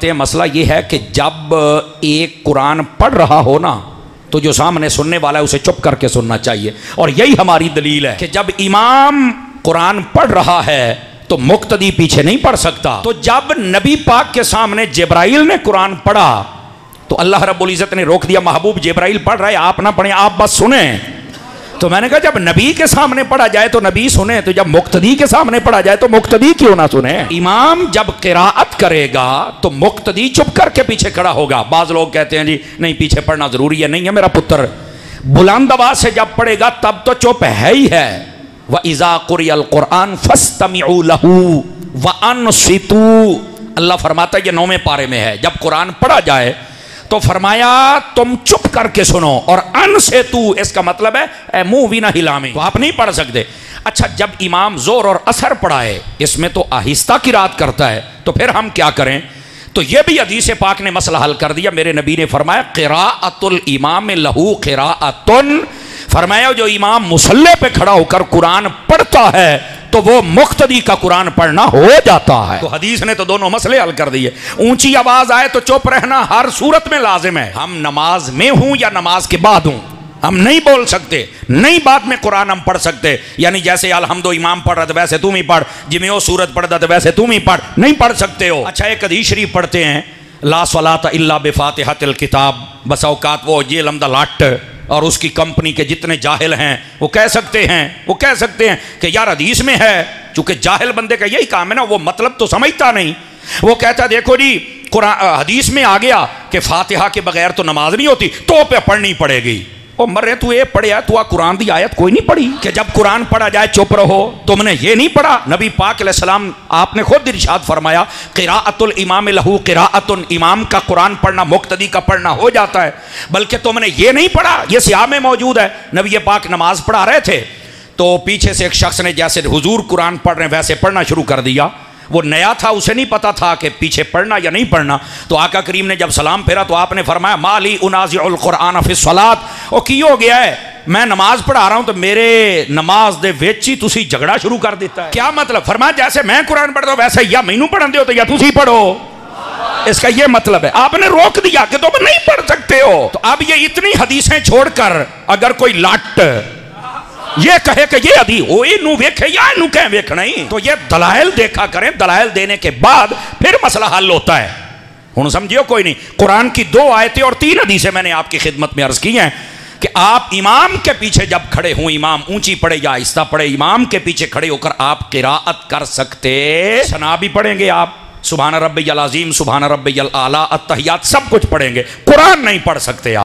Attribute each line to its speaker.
Speaker 1: फरमाते हैं मसला ये है कि जब एक कुरान पढ़ रहा हो ना तो जो सामने सुनने वाला है उसे चुप करके सुनना चाहिए। और यही हमारी दलील है कि जब इमाम कुरान पढ़ रहा है तो मुक्तदी पीछे नहीं पढ़ सकता। तो जब नबी पाक के सामने जिब्राइल ने कुरान पढ़ा तो अल्लाह रब्बुल इज़्ज़त ने रोक दिया, महबूब जिब्राइल पढ़ रहे आप ना पढ़ें, आप बस सुने। तो मैंने कहा जब नबी के सामने पढ़ा जाए तो नबी सुने, तो जब मुक्तदी के सामने पढ़ा जाए तो मुक्तदी क्यों ना सुने। इमाम जब क़िराअत करेगा तो मुक्तदी चुप करके पीछे खड़ा होगा। बाज लोग कहते हैं जी नहीं पीछे पढ़ना जरूरी है, नहीं है मेरा पुत्र, बुलंद आवाज से जब पढ़ेगा तब तो चुप है ही है। व इज़ा क़ुरिअल क़ुरआन फस्तमिऊ लहू व अनसितू, अल्लाह फरमाता है ये 9वें पारे में है, जब कुरान पढ़ा जाए तो फरमाया तुम चुप करके सुनो। और अन से तू इसका मतलब है मुंह भी ना हिलामी, तो आप नहीं पढ़ सकते। अच्छा जब इमाम जोर और असर पढ़ाए इसमें तो आहिस्ता किरात करता है, तो फिर हम क्या करें। तो यह भी हदीस पाक ने मसला हल कर दिया। मेरे नबी ने फरमाया क़िराअतुल इमाम लहू क़िराअतुन, फरमाया जो इमाम मुसल्ले पे खड़ा होकर कुरान पढ़ता है तो वो मुक्तदी का कुरान पढ़ना हो जाता है। तो हदीस ने तो दोनों मसले हल कर दिए। ऊंची आवाज आए तो चुप रहना हर सूरत में लाजिम है। हम नमाज में हूं या नमाज के बाद हूं, हम नहीं बोल सकते, नहीं बाद में कुरान हम पढ़ सकते। यानी जैसे अलहम्दो इमाम पढ़ रहा था वैसे तुम ही पढ़, जिमें वो सूरत पढ़ रहा था वैसे तुम ही पढ़, नहीं पढ़ सकते हो। अच्छा एक हदीस शरीफ पढ़ते हैं ला सलात इल्ला बिफातिहतिल किताब, बस औकात वो ये लम्दा लाट और उसकी कंपनी के जितने जाहिल हैं वो कह सकते हैं कि यार हदीस में है, चूंकि जाहिल बंदे का यही काम है ना, वो मतलब तो समझता नहीं। वो कहता देखो जी कुरान हदीस में आ गया कि फातिहा के बगैर तो नमाज नहीं होती, तो पे पढ़नी पड़ेगी। ओ मर रहे तू ये पढ़िया, तू कुरान की आयत कोई नहीं पढ़ी कि जब कुरान पढ़ा जाए चुप रहो, तुमने ये नहीं पढ़ा। नबी पाक अलैहिस्सलाम आपने खुद इरशाद फरमाया क़िराअतुल इमाम लहू क़िराअतुन, इमाम का कुरान पढ़ना मुक्तदी का पढ़ना हो जाता है। बल्कि तुमने ये नहीं पढ़ा, ये सियाह में मौजूद है। नबी पाक नमाज पढ़ा रहे थे तो पीछे से एक शख्स ने जैसे हुजूर कुरान पढ़ रहे वैसे पढ़ना शुरू कर दिया। वो नया था, उसे नहीं पता था कि पीछे पढ़ना या नहीं पढ़ना। तो आका करीम ने जब सलाम फेरा तो आपने फरमाया माली उनाज़िउल कुरान फी सलात, ओ की हो गया है, मैं नमाज पढ़ा रहा हूं तो मेरे नमाज दे विच ही तुसी झगड़ा शुरू कर देता है। क्या मतलब, फरमाया जैसे मैं कुरान पढ़ता हूं वैसे या मैनू पढ़न दो तो या तुसी पढ़ो, इसका ये मतलब है। आपने रोक दिया कि तुम नहीं पढ़ सकते हो। तो अब ये इतनी हदीसें छोड़कर अगर कोई लाट ये कहे कि ये अधी हो इनू वेखे या इनू कह वेखना ही, तो ये दलाइल देखा करें, दलाइल देने के बाद फिर मसला हल होता है। हुन समझियो कोई नहीं, कुरान की 2 आयतें और 3 हदीसें मैंने आपकी खिदमत में अर्ज की हैं कि आप इमाम के पीछे जब खड़े हों, इमाम ऊंची पढ़े या आहिस्ता पढ़े, इमाम के पीछे खड़े होकर आप क़िराअत कर सकते, सना भी पढ़ेंगे आप, सुभान रब्बियल अज़ीम, सुभान रब्बियल आला, अत्तहियात सब कुछ पढ़ेंगे, कुरान नहीं पढ़ सकते आप।